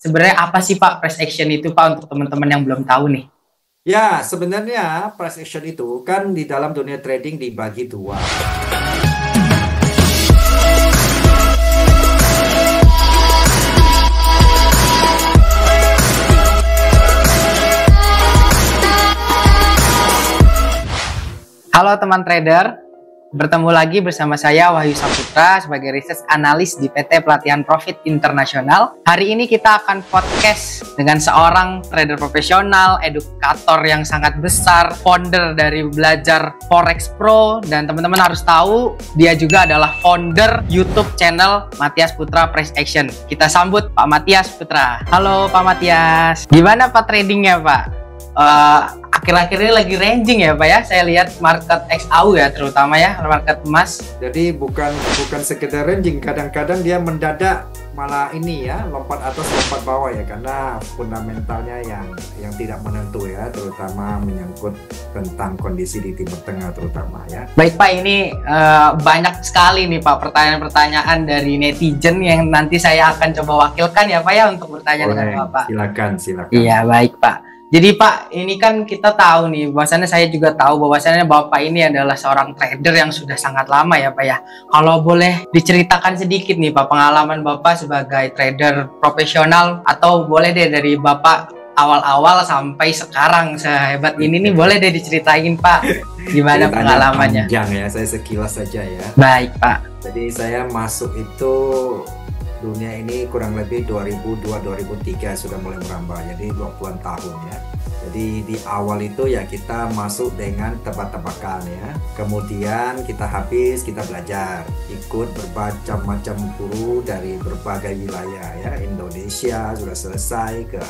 Sebenarnya apa sih Pak price action itu Pak untuk teman-teman yang belum tahu nih? Ya, sebenarnya price action itu kan di dalam dunia trading dibagi dua. Halo teman trader, bertemu lagi bersama saya Wahyu Saputra sebagai research analis di PT Pelatihan Profit Internasional. Hari ini kita akan podcast dengan seorang trader profesional, edukator yang sangat besar, founder dari Belajar Forex Pro, dan teman-teman harus tahu dia juga adalah founder YouTube channel Matias Putra Price Action. Kita sambut Pak Matias Putra. Halo Pak Matias, gimana Pak tradingnya Pak? Akhir-akhir ini lagi ranging ya Pak ya, saya lihat market XAU ya terutama ya, market emas. Jadi bukan sekedar ranging, kadang-kadang dia mendadak malah ini ya, lompat atas lompat bawah ya, karena fundamentalnya yang tidak menentu ya, terutama menyangkut tentang kondisi di Timur Tengah terutama ya. Baik Pak, ini banyak sekali nih Pak pertanyaan-pertanyaan dari netizen yang nanti saya akan coba wakilkan ya Pak ya untuk bertanya dengan Bapak. Silakan. Iya baik Pak. Jadi Pak, ini kan kita tahu nih, bahwasannya saya juga tahu bahwasannya Bapak ini adalah seorang trader yang sudah sangat lama ya Pak ya. Kalau boleh diceritakan sedikit nih Pak, pengalaman Bapak sebagai trader profesional, atau boleh deh dari Bapak awal-awal sampai sekarang sehebat ini nih, boleh deh diceritain Pak, gimana pengalamannya? Panjang ya, saya sekilas saja ya. Baik Pak. Jadi saya masuk itu dunia ini kurang lebih 2002-2003 sudah mulai merambah, jadi 20-an tahun ya. Jadi di awal itu ya kita masuk dengan tebak-tebakan ya, kemudian kita belajar, ikut bermacam-macam guru dari berbagai wilayah ya, Indonesia sudah selesai, ke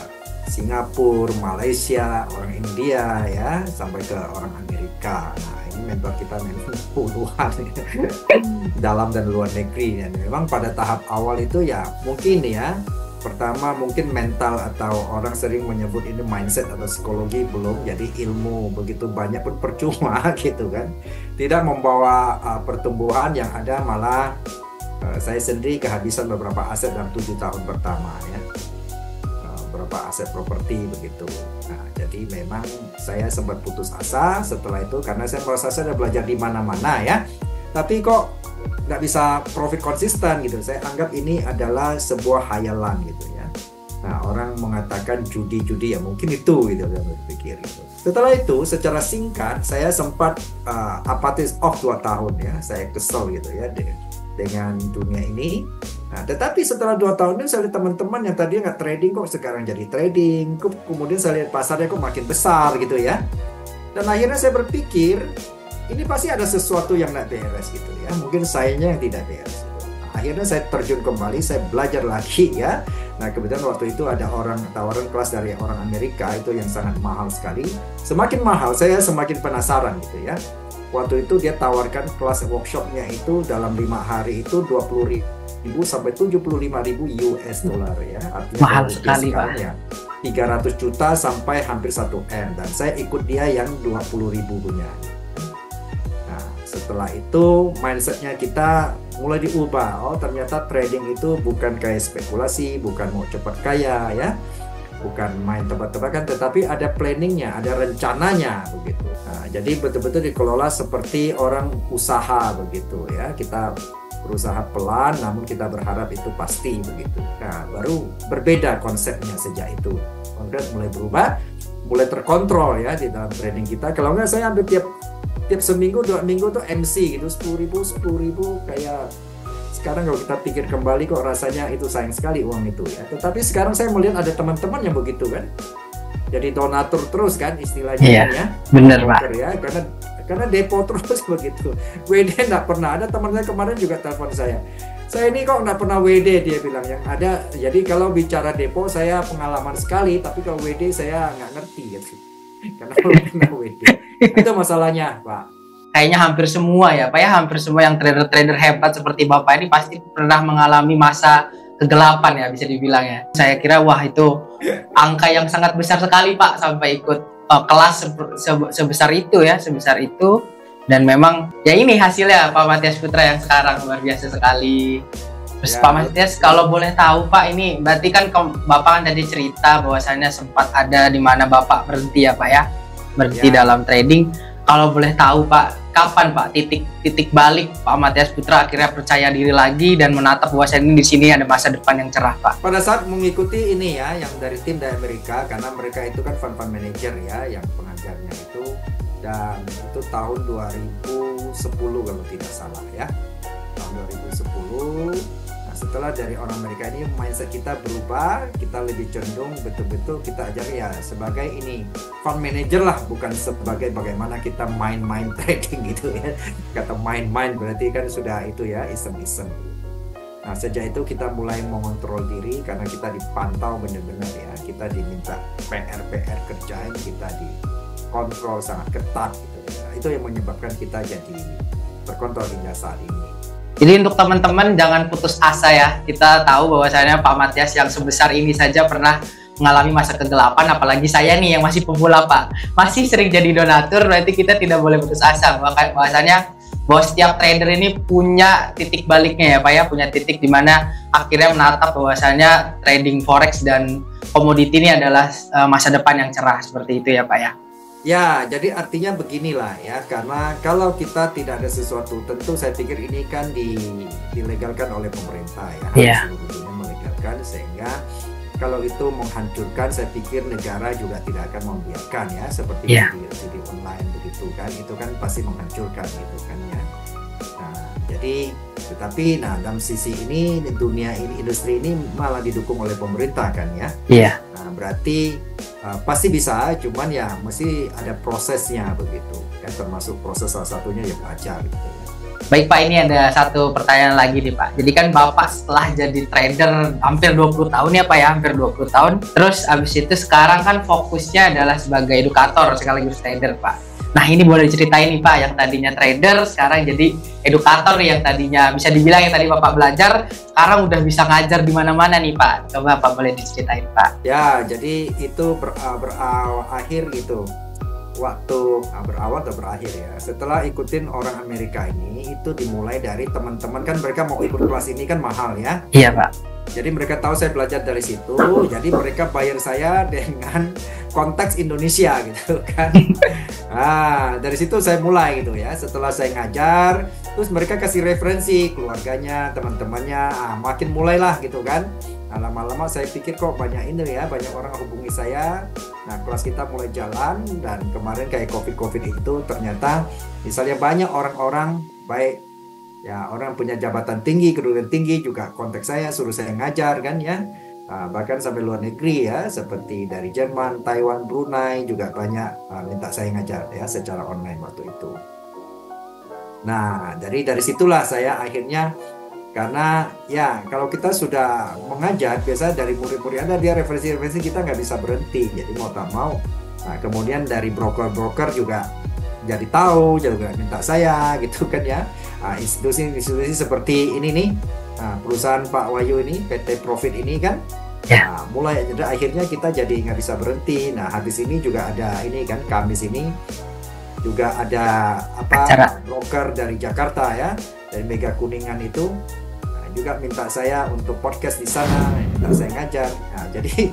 Singapura, Malaysia, orang India ya, sampai ke orang Amerika. Nah, ini mentor kita memang puluhan dalam dan luar negeri, dan memang pada tahap awal itu ya mungkin ya, pertama mungkin mental, atau orang sering menyebut ini mindset atau psikologi belum, jadi ilmu begitu banyak pun percuma gitu kan, tidak membawa pertumbuhan, yang ada malah saya sendiri kehabisan beberapa aset dalam 7 tahun pertama ya, beberapa aset properti begitu. Nah, jadi memang saya sempat putus asa setelah itu, karena saya merasa saya sudah belajar di mana-mana ya, tapi kok nggak bisa profit konsisten gitu. Saya anggap ini adalah sebuah hayalan gitu ya. Nah, orang mengatakan judi-judi ya, mungkin itu gitu, saya berpikir gitu. Setelah itu secara singkat saya sempat apatis 2 tahun ya, saya kesel gitu ya dengan dunia ini. Nah, tetapi setelah 2 tahun ini saya lihat teman-teman yang tadi nggak trading kok sekarang jadi trading. Kemudian saya lihat pasarnya kok makin besar gitu ya. Dan akhirnya saya berpikir ini pasti ada sesuatu yang nggak beres gitu ya. Mungkin sayanya yang tidak beres. Nah, akhirnya saya terjun kembali, saya belajar lagi ya. Nah, kebetulan waktu itu ada tawaran kelas dari orang Amerika itu yang sangat mahal sekali. Semakin mahal saya semakin penasaran gitu ya. Waktu itu dia tawarkan kelas workshopnya itu dalam 5 hari itu 20.000 sampai 75.000 US dollar ya. Artinya mahal sekali Pak ya, 300 juta sampai hampir 1 M, dan saya ikut dia yang 20.000 punya. Nah, setelah itu mindsetnya kita mulai diubah. Oh, ternyata trading itu bukan kayak spekulasi, bukan mau cepat kaya ya, bukan main tebak-tebakan, tetapi ada planningnya, ada rencananya begitu. Nah, jadi betul-betul dikelola seperti orang usaha begitu ya. Kita berusaha pelan, namun kita berharap itu pasti begitu. Nah, baru berbeda konsepnya sejak itu. Konsep mulai berubah, mulai terkontrol ya di dalam trading kita. Kalau nggak, saya hampir tiap seminggu 2 minggu tuh MC gitu, 10.000 kayak. Sekarang kalau kita pikir kembali kok rasanya itu sayang sekali uang itu ya. Tetapi sekarang saya melihat ada teman-teman yang begitu kan, jadi donatur terus kan istilahnya. Iya, ya. Bener Pak Ya, karena depo terus begitu. WD nggak pernah ada. Teman saya kemarin juga telepon saya ini kok nggak pernah WD, dia bilang. Yang ada, jadi kalau bicara depo saya pengalaman sekali, tapi kalau WD saya nggak ngerti gitu, karena belum pernah WD. Itu masalahnya Pak. Kayaknya hampir semua ya Pak ya, hampir semua yang trader-trader hebat seperti Bapak ini pasti pernah mengalami masa kegelapan ya, bisa dibilang ya. Saya kira wah itu angka yang sangat besar sekali Pak, sampai ikut kelas sebesar itu ya, sebesar itu. Dan memang ya ini hasilnya Pak Matias Putra yang sekarang luar biasa sekali. Terus Ya, Pak Matias, kalau boleh tahu Pak, ini berarti kan Bapak kan tadi cerita bahwasannya sempat ada di mana Bapak berhenti ya Pak ya, berhenti ya. dalam trading. Kalau boleh tahu Pak, kapan Pak titik balik Pak Matias Putra akhirnya percaya diri lagi dan menatap bahwasannya di sini ada masa depan yang cerah Pak? Pada saat mengikuti ini ya, yang dari tim dari Amerika, karena mereka itu kan fund manager ya, yang pengajarnya itu, dan itu tahun 2010 kalau tidak salah ya, tahun 2010. Nah, setelah dari orang Amerika ini mindset kita berubah, kita lebih cenderung betul-betul kita ajar ya sebagai ini fund manager lah, bukan sebagai bagaimana kita main-main trading gitu ya. Kata main-main berarti kan sudah itu ya, iseng-iseng. Nah, sejak itu kita mulai mengontrol diri karena kita dipantau benar-benar ya. Kita diminta PR kerjaan, kita dikontrol sangat ketat gitu ya. Itu yang menyebabkan kita jadi terkontrol hingga saat ini. Jadi untuk teman-teman jangan putus asa ya. Kita tahu bahwasanya Pak Matias yang sebesar ini saja pernah mengalami masa kegelapan, apalagi saya nih yang masih pemula Pak. Masih sering jadi donatur, berarti kita tidak boleh putus asa. Bahwasanya bahwa setiap trader ini punya titik baliknya ya Pak ya, punya titik di mana akhirnya menatap bahwasanya trading forex dan komoditi ini adalah masa depan yang cerah, seperti itu ya Pak ya. Ya, jadi artinya beginilah ya, karena kalau kita tidak ada sesuatu, tentu saya pikir ini kan dilegalkan oleh pemerintah ya, seluruh dunia melegalkan, sehingga kalau itu menghancurkan, saya pikir negara juga tidak akan membiarkan ya, seperti di online begitu kan, itu kan pasti menghancurkan gitu kan ya. Nah, jadi tetapi dalam sisi ini dunia ini, industri ini malah didukung oleh pemerintah kan ya. Iya. Nah, berarti pasti bisa, cuman ya mesti ada prosesnya begitu ya, termasuk proses salah satunya ya belajar gitu ya. Baik Pak, ini ada satu pertanyaan lagi nih Pak. Jadi kan Bapak setelah jadi trader hampir 20 tahun ya Pak ya, hampir 20 tahun. Terus abis itu sekarang kan fokusnya adalah sebagai edukator sekaligus trader Pak. Nah ini boleh diceritain nih Pak, yang tadinya trader sekarang jadi edukator, yang tadinya bisa dibilang yang tadi Bapak belajar, sekarang udah bisa ngajar di mana-mana nih Pak. Coba Pak boleh diceritain Pak. Ya, jadi itu berakhir gitu. Waktu berawal atau berakhir ya, setelah ikutin orang Amerika ini, itu dimulai dari teman-teman kan, mereka mau ikut kelas ini kan mahal ya. Iya Pak. Jadi mereka tahu saya belajar dari situ, jadi mereka bayar saya dengan konteks Indonesia gitu kan. Nah, dari situ saya mulai gitu ya. Setelah saya ngajar, terus mereka kasih referensi keluarganya, teman-temannya, makin mulailah gitu kan. Nah, lama-lama saya pikir kok banyak ini ya, banyak orang hubungi saya. Nah, kelas kita mulai jalan, dan kemarin kayak COVID itu ternyata misalnya banyak orang-orang baik ya, orang punya jabatan tinggi, kedudukan tinggi juga kontak saya, suruh saya ngajar kan ya. Nah, bahkan sampai luar negeri ya, seperti dari Jerman, Taiwan, Brunei juga banyak minta saya ngajar ya secara online waktu itu. Nah, dari situlah saya akhirnya, karena ya kalau kita sudah mengajar, biasa dari murid-murid ada dia referensi kita nggak bisa berhenti, jadi mau tak mau. Nah, kemudian dari broker juga jadi tahu, juga minta saya gitu kan ya. Nah, institusi seperti ini nih, perusahaan Pak Wahyu ini, PT Profit ini kan, nah, mulai jadi akhirnya kita jadi nggak bisa berhenti. Nah, habis ini juga ada ini kan, Kamis ini juga ada broker dari Jakarta ya, dari Mega Kuningan itu, juga minta saya untuk podcast di sana, minta saya ngajar. Nah, jadi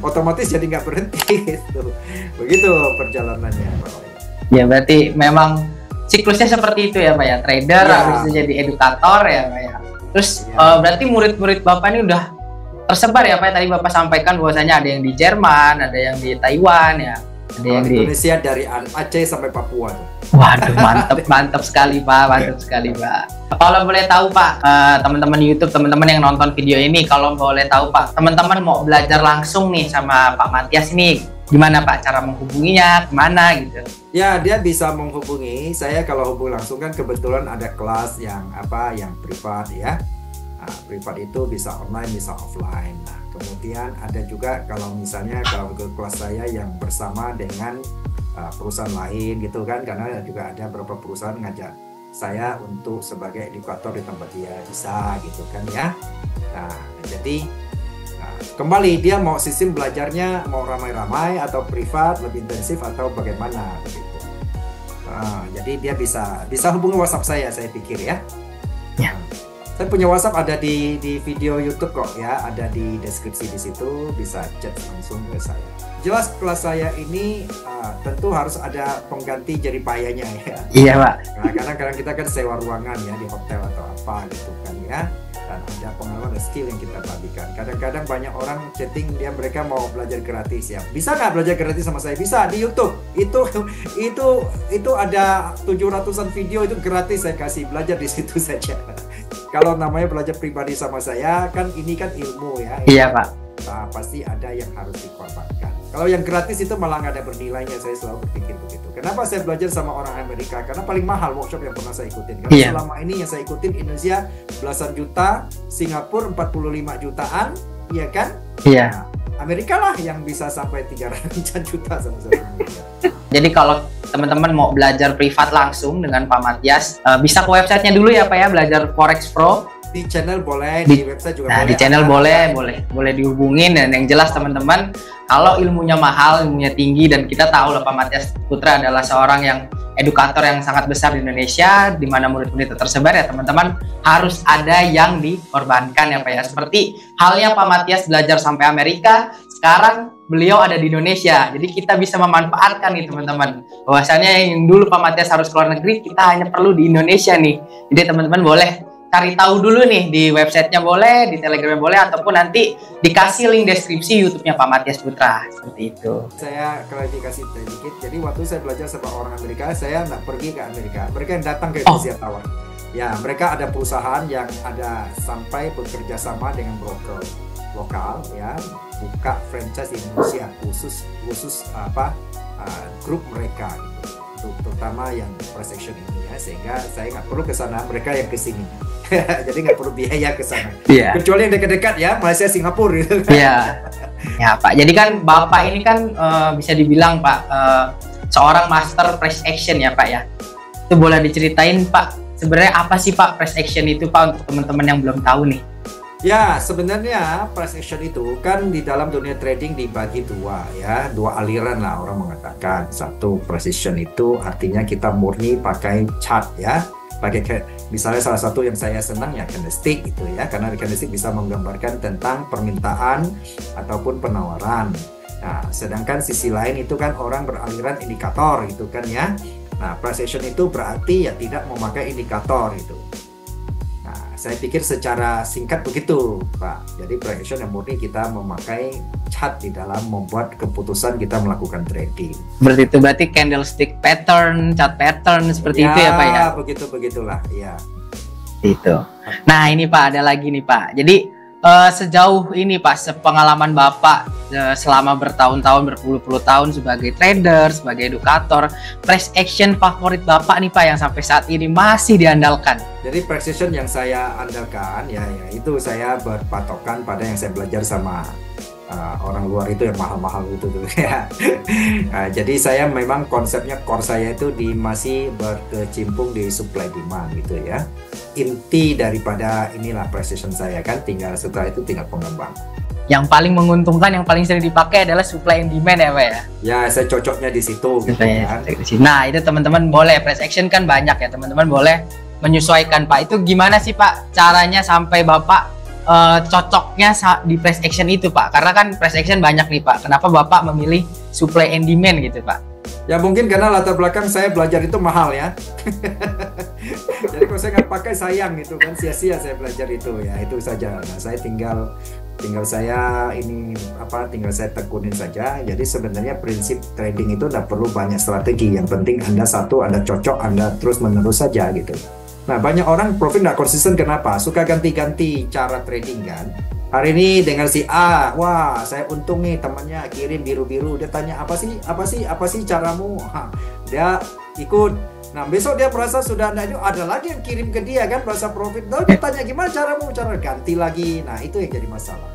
otomatis jadi nggak berhenti gitu. Begitu perjalanannya Pak. Ya berarti memang siklusnya seperti itu ya Pak ya, trader habis itu jadi edukator ya Pak ya. Terus berarti murid-murid Bapak ini udah tersebar ya Pak ya, tadi Bapak sampaikan bahwasanya ada yang di Jerman, ada yang di Taiwan ya. Ada yang di Indonesia dari Aceh sampai Papua tuh. Waduh, mantap sekali Pak, mantap sekali Pak. Kalau boleh tahu Pak, teman-teman YouTube, teman-teman yang nonton video ini, kalau boleh tahu Pak, teman-teman mau belajar langsung nih sama Pak Matias ini, gimana Pak cara menghubunginya, kemana gitu? Ya, dia bisa menghubungi saya. Kalau hubungi langsung kan kebetulan ada kelas yang yang privat ya. Nah, privat itu bisa online, bisa offline. Nah, kemudian ada juga kalau misalnya kalau ke kelas saya yang bersama dengan perusahaan lain gitu kan, karena juga ada beberapa perusahaan ngajak saya untuk sebagai edukator di tempat dia, bisa gitu kan ya. Nah, jadi kembali dia mau sistem belajarnya mau ramai-ramai atau privat, lebih intensif atau bagaimana begitu. Jadi dia bisa hubungi WhatsApp saya pikir ya. Saya punya WhatsApp ada di video YouTube kok ya, ada di deskripsi di situ, bisa chat langsung ke saya. Jelas kelas saya ini tentu harus ada pengganti jeripayanya ya. Iya Pak. Nah, kadang-kadang kita kan sewa ruangan ya di hotel atau apa gitu kan ya, dan ada pengalaman dan skill yang kita bagikan. Kadang-kadang banyak orang chatting mereka mau belajar gratis ya. Bisa nggak belajar gratis sama saya? Bisa di YouTube. Itu ada 700-an video itu gratis saya kasih, belajar di situ saja. Kalau namanya belajar pribadi sama saya kan ini kan ilmu ya. Iya Pak. Nah, pasti ada yang harus dikorbankan. Kalau yang gratis itu malah nggak ada bernilainya, saya selalu berpikir begitu. Kenapa saya belajar sama orang Amerika? Karena paling mahal workshop yang pernah saya ikutin. Karena selama ini yang saya ikutin Indonesia belasan juta, Singapura 45 jutaan, iya kan? Iya. Nah, Amerika lah yang bisa sampai 300 juta sama saya. Jadi kalau teman-teman mau belajar privat langsung dengan Pak Matias, bisa ke websitenya dulu ya Pak ya, belajar Forex Pro. Di channel boleh, di website juga boleh. Di channel boleh dihubungin, dan yang jelas teman-teman, kalau ilmunya mahal, ilmunya tinggi, dan kita tahu lah Pak Matias Putra adalah seorang yang edukator yang sangat besar di Indonesia, di mana murid-murid tersebar ya teman-teman, harus ada yang dikorbankan ya Pak ya. Seperti halnya Pak Matias belajar sampai Amerika, sekarang beliau ada di Indonesia, jadi kita bisa memanfaatkan nih teman-teman. Bahwasannya yang dulu Pak Matias harus keluar negeri, kita hanya perlu di Indonesia nih. Jadi teman-teman boleh cari tahu dulu nih di websitenya boleh, di Telegramnya boleh, ataupun nanti dikasih link deskripsi YouTube-nya Pak Matias Putra, seperti itu. Saya klarifikasi sedikit, jadi waktu saya belajar sama orang Amerika, saya nggak pergi ke Amerika, mereka yang datang ke Indonesia tawar. Ya, mereka ada perusahaan yang ada sampai bekerja sama dengan broker lokal ya, buka franchise di Indonesia khusus grup mereka gitu, terutama yang price action ini ya, sehingga saya nggak perlu ke sana, mereka yang ke sini. Jadi nggak perlu biaya ke sana. Kecuali yang dekat-dekat ya, Malaysia, Singapura gitu. Iya. Ya Pak, jadi kan Bapak ini kan bisa dibilang Pak seorang master price action ya Pak ya. Itu boleh diceritain Pak, sebenarnya apa sih Pak price action itu Pak, untuk teman-teman yang belum tahu nih? Ya, sebenarnya price action itu kan di dalam dunia trading dibagi dua ya, dua aliran lah orang mengatakan. Satu, price action itu artinya kita murni pakai chart ya, pakai misalnya salah satu yang saya senang ya candlestick itu ya, karena candlestick bisa menggambarkan tentang permintaan ataupun penawaran. Nah, sedangkan sisi lain itu kan orang beraliran indikator gitu kan ya. Nah, price action itu berarti ya tidak memakai indikator itu. Saya pikir secara singkat begitu Pak. Jadi price action yang murni kita memakai chart di dalam membuat keputusan kita melakukan trading. Berarti candlestick pattern, chart pattern seperti itu ya Pak ya? Begitulah ya. Itu. Nah ini Pak, ada lagi nih Pak. Jadi sejauh ini Pak, sepengalaman Bapak selama bertahun-tahun, berpuluh-puluh tahun sebagai trader, sebagai edukator, price action favorit Bapak nih Pak yang sampai saat ini masih diandalkan? Jadi price action yang saya andalkan ya itu saya berpatokan pada yang saya belajar sama orang luar itu yang mahal-mahal itu tuh ya. Jadi saya memang konsepnya core saya itu masih berkecimpung di supply demand gitu ya. Inti daripada inilah precision saya kan, tinggal setelah itu tinggal pengembang. Yang paling menguntungkan, yang paling sering dipakai adalah supply and demand ya Pak ya? Ya, saya cocoknya di situ gitu kan. Nah itu teman-teman boleh, price action kan banyak ya teman-teman, boleh menyesuaikan Pak. Itu gimana sih Pak caranya sampai Bapak cocoknya di price action itu Pak? Karena kan price action banyak nih Pak, kenapa Bapak memilih supply and demand gitu Pak? Ya mungkin karena latar belakang saya belajar itu mahal ya. Jadi kalau saya nggak pakai sayang gitu kan, sia-sia saya belajar itu ya, itu saja. Nah saya tinggal saya tekunin saja. Jadi sebenarnya prinsip trading itu nggak perlu banyak strategi, yang penting Anda cocok, Anda terus menerus saja gitu. Nah banyak orang profit nggak konsisten, kenapa? Suka ganti-ganti cara trading kan. Hari ini dengan si A, wah saya untung nih, temannya kirim biru-biru, dia tanya apa sih caramu? Dia ikut. Nah besok dia merasa sudah ada lagi yang kirim ke dia kan, merasa profit. Lalu dia tanya gimana caramu? Cara ganti lagi. Nah itu yang jadi masalah.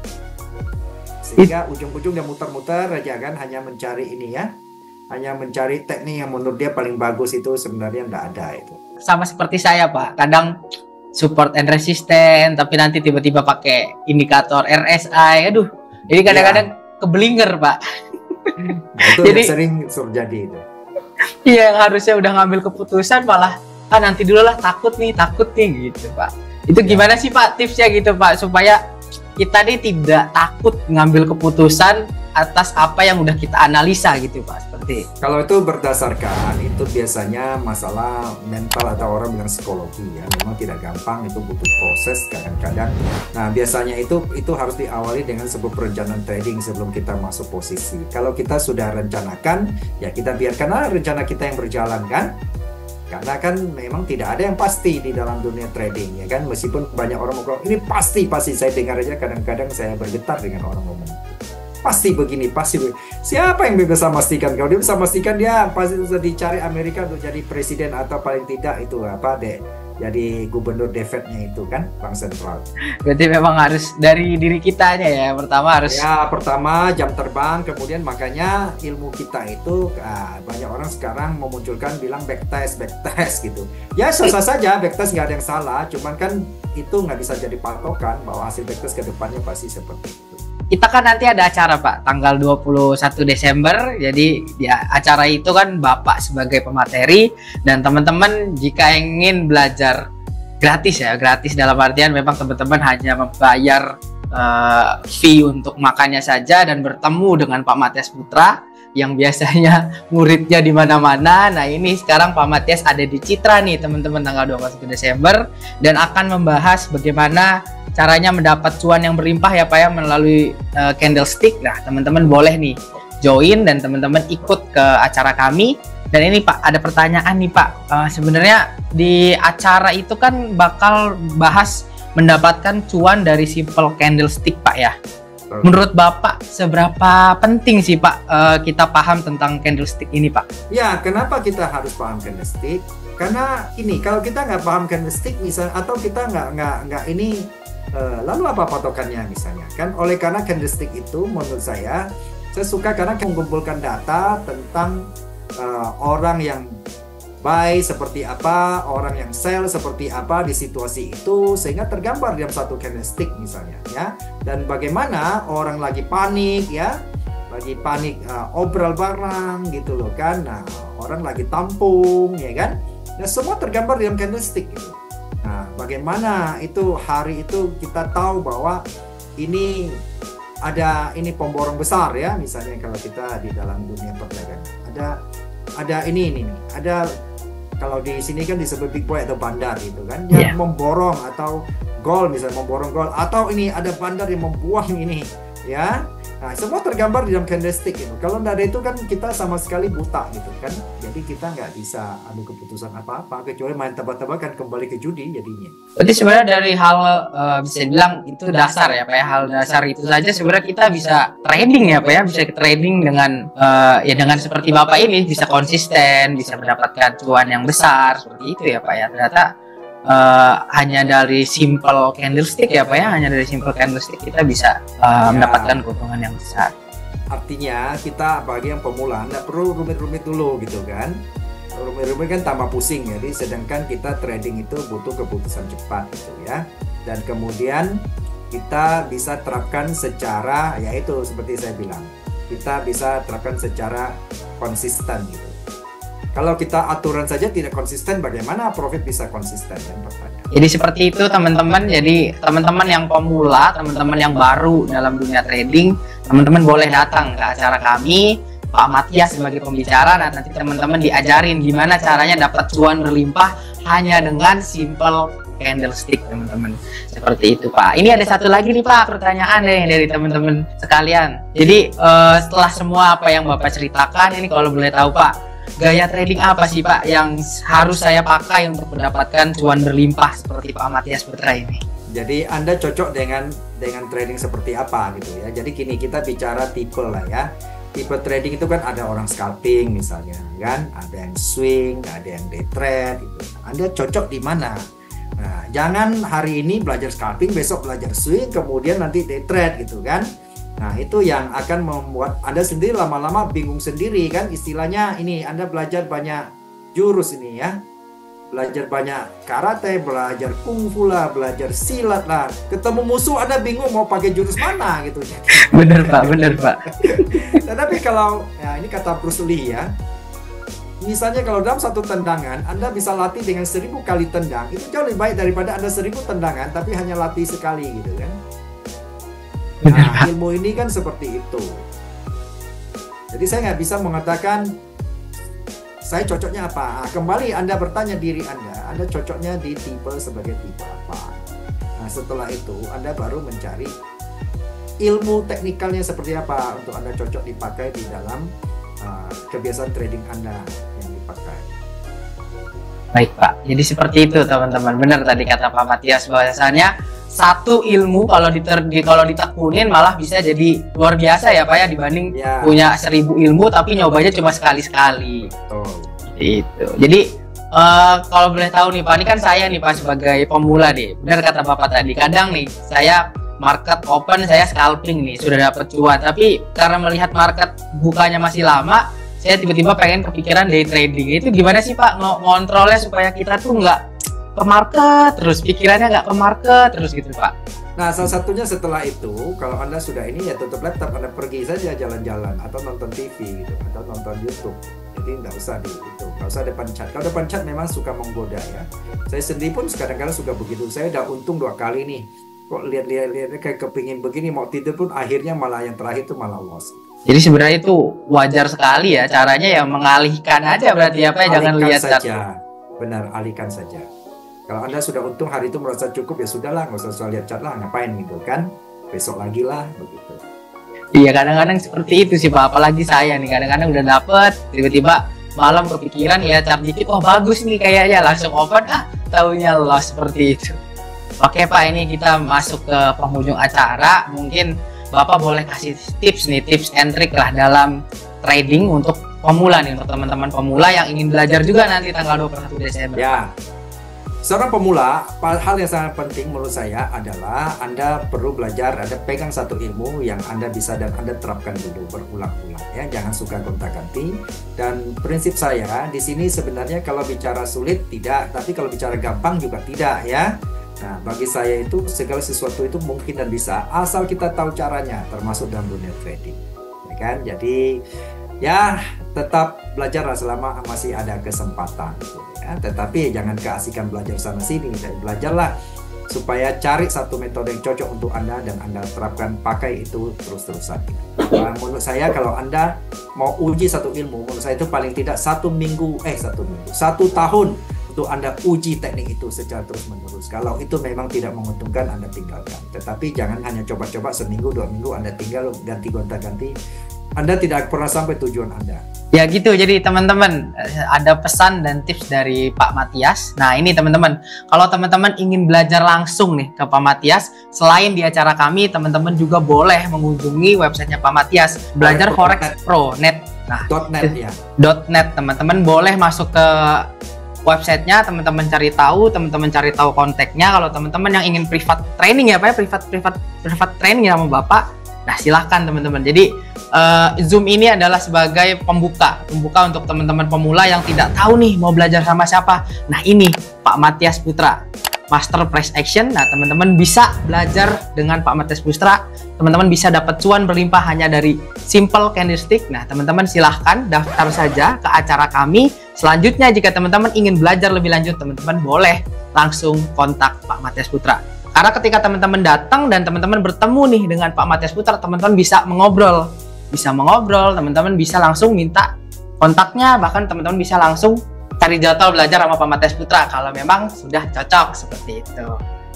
Sehingga ujung-ujung dia muter-muter aja kan, hanya mencari ini ya, hanya mencari teknik yang menurut dia paling bagus, itu sebenarnya nggak ada itu. Sama seperti saya Pak, kadang support and resistance, tapi nanti tiba-tiba pakai indikator RSI, aduh, jadi kadang-kadang keblinger Pak. Nah, itu jadi, yang sering terjadi itu. Iya, yang harusnya udah ngambil keputusan malah nanti dulu lah, takut nih gitu Pak. Itu gimana sih Pak tipsnya gitu Pak supaya kita nih tidak takut ngambil keputusan atas apa yang udah kita analisa gitu Pak, seperti kalau itu berdasarkan itu biasanya masalah mental atau orang bilang psikologi ya, memang tidak gampang, itu butuh proses kadang-kadang. Nah biasanya itu harus diawali dengan sebuah perencanaan trading sebelum kita masuk posisi. Kalau kita sudah rencanakan ya kita biarkanlah rencana kita yang berjalan kan. Karena kan memang tidak ada yang pasti di dalam dunia trading ya kan, meskipun banyak orang ngomong ini pasti saya dengar aja kadang-kadang saya bergetar dengan orang ngomong pasti begini, pasti begini. Siapa yang bisa memastikan? Kalau dia bisa memastikan dia pasti bisa dicari Amerika untuk jadi presiden atau paling tidak itu apa deh jadi gubernur Fed-nya itu kan, bank sentral. Berarti memang harus dari diri kitanya ya, pertama harus ya pertama jam terbang, kemudian makanya ilmu kita itu banyak orang sekarang memunculkan bilang backtest gitu ya, sah-sah saja backtest, nggak ada yang salah, cuman kan itu nggak bisa jadi patokan bahwa hasil backtest ke depannya pasti seperti itu. Kita kan nanti ada acara Pak tanggal 21 Desember. Jadi di acara itu kan Bapak sebagai pemateri dan teman-teman jika ingin belajar gratis ya, gratis dalam artian memang teman-teman hanya membayar fee untuk makannya saja dan bertemu dengan Pak Matias Putra yang biasanya muridnya di mana-mana. Nah, ini sekarang Pak Matias ada di Citra nih, teman-teman, tanggal 21 Desember dan akan membahas bagaimana caranya mendapat cuan yang berlimpah ya Pak ya melalui candlestick. Nah, teman-teman boleh nih join dan teman-teman ikut ke acara kami. Dan ini Pak, ada pertanyaan nih Pak. Sebenarnya di acara itu kan bakal bahas mendapatkan cuan dari simple candlestick Pak ya. Menurut Bapak seberapa penting sih Pak kita paham tentang candlestick ini Pak? Ya, kenapa kita harus paham candlestick? Karena ini kalau kita nggak paham candlestick misalnya, atau kita nggak ini lalu apa patokannya misalnya kan, oleh karena candlestick itu menurut saya suka karena mengumpulkan data tentang orang yang buy seperti apa, orang yang sell seperti apa di situasi itu, sehingga tergambar dalam satu candlestick misalnya ya, dan bagaimana orang lagi panik ya, lagi panik obral barang gitu loh kan, nah orang lagi tampung ya kan, nah semua tergambar dalam candlestick gitu. Nah, bagaimana itu hari itu kita tahu bahwa ini ada ini pemborong besar ya, misalnya kalau kita di dalam dunia perdagangan ada ini ada, kalau di sini kan disebut big boy atau bandar gitu kan, yang memborong atau gold misalnya, memborong gold, atau ini ada bandar yang membuang ini ya. Nah, semua tergambar di dalam candlestick itu. Kalau nggak ada itu kan kita sama sekali buta gitu kan. Jadi kita nggak bisa ambil keputusan apa-apa kecuali main tebak-tebakan, kembali ke judi jadinya. Berarti sebenarnya dari hal bisa bilang itu dasar ya Pak ya, hal dasar itu saja sebenarnya kita bisa trading ya Pak ya, bisa trading dengan ya dengan seperti Bapak ini bisa konsisten, bisa mendapatkan cuan yang besar seperti itu ya Pak ya. Ternyata hanya dari simple candlestick ya Pak ya, hanya dari simple candlestick kita bisa mendapatkan keuntungan yang besar. Artinya kita bagi yang pemula nggak perlu rumit-rumit dulu gitu kan, rumit-rumit kan tambah pusing ya. Jadi sedangkan kita trading itu butuh keputusan cepat gitu ya, dan kemudian kita bisa terapkan secara, yaitu seperti saya bilang, kita bisa terapkan secara konsisten gitu. Kalau kita aturan saja tidak konsisten, bagaimana profit bisa konsisten kan pertanyaan. Jadi seperti itu teman-teman. Jadi teman-teman yang pemula, teman-teman yang baru dalam dunia trading, teman-teman boleh datang ke acara kami, Pak Matias sebagai pembicara, dan nanti teman-teman diajarin gimana caranya dapat cuan berlimpah hanya dengan simple candlestick teman-teman. Seperti itu Pak. Ini ada satu lagi nih Pak, pertanyaan nih dari teman-teman sekalian. Jadi setelah semua apa yang Bapak ceritakan ini, kalau boleh tahu Pak, gaya trading apa sih Pak yang harus saya pakai untuk mendapatkan cuan berlimpah seperti Pak Matias Putra ini? Jadi Anda cocok dengan trading seperti apa gitu ya. Jadi kini kita bicara tipe lah ya. Tipe trading itu kan ada orang scalping misalnya kan, ada yang swing, ada yang day trade gitu. Anda cocok di mana? Nah, jangan hari ini belajar scalping, besok belajar swing, kemudian nanti day trade gitu kan. Nah, itu yang akan membuat Anda sendiri lama-lama bingung sendiri kan, istilahnya ini Anda belajar banyak jurus ini ya. Belajar banyak karate, belajar kungfu lah, belajar silat lah. Ketemu musuh Anda bingung mau pakai jurus mana gitu. Bener Pak, bener Pak. Tetapi kalau, ya ini kata Bruce Lee ya, Misalnya kalau dalam satu tendangan Anda bisa latih dengan 1000 kali tendang, itu jauh lebih baik daripada Anda 1000 tendangan tapi hanya latih sekali gitu kan. Nah, ilmu ini kan seperti itu. Jadi saya nggak bisa mengatakan saya cocoknya apa. Kembali Anda bertanya diri Anda cocoknya di tipe sebagai tipe apa. Nah, setelah itu Anda baru mencari ilmu teknikalnya seperti apa untuk Anda cocok dipakai di dalam kebiasaan trading Anda yang dipakai. Baik Pak, jadi seperti itu teman-teman. Benar tadi kata Pak Matias, bahwasanya satu ilmu kalau ditekunin malah bisa jadi luar biasa ya Pak ya, dibanding punya 1000 ilmu tapi nyobanya cuma sekali-sekali. Betul. Itu. Jadi kalau boleh tahu nih Pak, ini kan saya nih Pak sebagai pemula nih. Benar kata Bapak tadi, kadang nih saya market open, saya scalping nih, sudah dapat cuan, tapi karena melihat market bukanya masih lama, saya tiba-tiba pengen kepikiran day trading. Itu gimana sih Pak ngontrolnya supaya kita tuh nggak ke market terus, pikirannya nggak ke market terus gitu Pak? Nah, salah satunya setelah itu, kalau Anda sudah ini ya tutup laptop, Anda pergi saja jalan-jalan atau nonton TV gitu, atau nonton YouTube. Jadi nggak usah nggak usah depan chat. Kalau depan chat memang suka menggoda ya. Saya sendiri pun kadang-kadang suka begitu. Saya udah untung 2 kali nih. Kok lihat kayak kepingin begini, mau tidur pun akhirnya malah yang terakhir itu malah loss. Jadi sebenarnya itu wajar sekali ya, caranya ya mengalihkan aja berarti apa ya, jangan lihat saja. Benar, alihkan saja. Kalau Anda sudah untung hari itu merasa cukup, ya sudahlah, nggak usah lihat chat lah, ngapain gitu kan, besok lagi lah begitu. Iya, kadang-kadang seperti itu sih Pak, apalagi saya nih, kadang-kadang udah dapet, tiba-tiba malam kepikiran ya chat dikit, oh bagus nih kayaknya, langsung open, taunya loss seperti itu. Oke Pak, ini kita masuk ke penghujung acara. Mungkin Bapak boleh kasih tips nih, tips and trick lah dalam trading untuk pemula nih, untuk teman-teman pemula yang ingin belajar juga nanti tanggal 21 Desember. Ya, seorang pemula, hal yang sangat penting menurut saya adalah Anda perlu belajar, Anda pegang satu ilmu yang Anda bisa dan Anda terapkan dulu berulang-ulang ya, jangan suka gonta-ganti. Dan prinsip saya di sini sebenarnya kalau bicara sulit tidak, tapi kalau bicara gampang juga tidak ya. Nah, bagi saya itu segala sesuatu itu mungkin dan bisa asal kita tahu caranya, termasuk dalam dunia trading, ya kan? Jadi ya tetap belajarlah selama masih ada kesempatan, gitu, ya. Tetapi jangan keasikan belajar sana sini, dan belajarlah supaya cari satu metode yang cocok untuk Anda dan Anda terapkan, pakai itu terus-terusan. Nah, menurut saya kalau Anda mau uji satu ilmu, menurut saya itu paling tidak 1 tahun untuk Anda uji teknik itu secara terus-menerus. Kalau itu memang tidak menguntungkan, Anda tinggalkan. Tetapi jangan hanya coba-coba seminggu, 2 minggu, Anda tinggal ganti gonta-ganti. Anda tidak pernah sampai tujuan Anda. Ya gitu, jadi teman-teman ada pesan dan tips dari Pak Matias. Nah ini teman-teman, kalau teman-teman ingin belajar langsung nih ke Pak Matias, selain di acara kami, teman-teman juga boleh mengunjungi websitenya Pak Matias, belajar Forex Pro net. Nah, .net ya. .net teman-teman boleh masuk ke websitenya, teman-teman cari tahu kontaknya. Kalau teman-teman yang ingin private training ya Pak ya, private training sama Bapak, nah silahkan teman-teman. Jadi Zoom ini adalah sebagai pembuka untuk teman-teman pemula yang tidak tahu nih mau belajar sama siapa. Nah ini Pak Matias Putra, Master Price Action. Nah teman-teman bisa belajar dengan Pak Matias Putra, teman-teman bisa dapat cuan berlimpah hanya dari simple candlestick. Nah teman-teman silahkan daftar saja ke acara kami. Selanjutnya jika teman-teman ingin belajar lebih lanjut, teman-teman boleh langsung kontak Pak Matias Putra. Karena ketika teman-teman datang dan teman-teman bertemu nih dengan Pak Matias Putra, teman-teman bisa mengobrol, teman-teman bisa langsung minta kontaknya, bahkan teman-teman bisa langsung cari jadwal belajar sama Pak Matias Putra kalau memang sudah cocok seperti itu.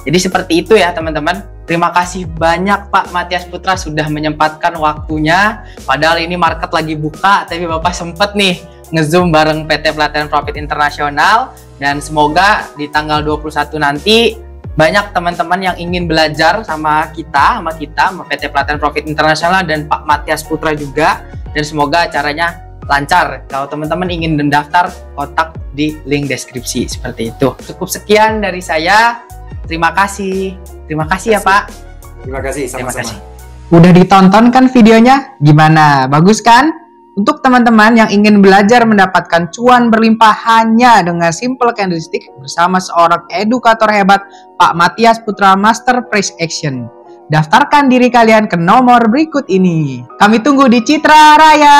Jadi seperti itu ya teman-teman. Terima kasih banyak Pak Matias Putra sudah menyempatkan waktunya. Padahal ini market lagi buka, tapi Bapak sempet nih nge-zoom bareng PT Pelatihan Profit Internasional. Dan semoga di tanggal 21 nanti banyak teman-teman yang ingin belajar sama kita, sama PT Pelatihan Profit Internasional dan Pak Matias Putra juga. Dan semoga acaranya lancar. Kalau teman-teman ingin mendaftar, kontak di link deskripsi seperti itu. Cukup sekian dari saya. Terima kasih ya Pak. Terima kasih, sama-sama. Udah ditonton kan videonya? Gimana? Bagus kan? Untuk teman-teman yang ingin belajar mendapatkan cuan berlimpah hanya dengan simple candlestick bersama seorang edukator hebat, Pak Matias Putra Master Price Action, daftarkan diri kalian ke nomor berikut ini. Kami tunggu di Citra Raya.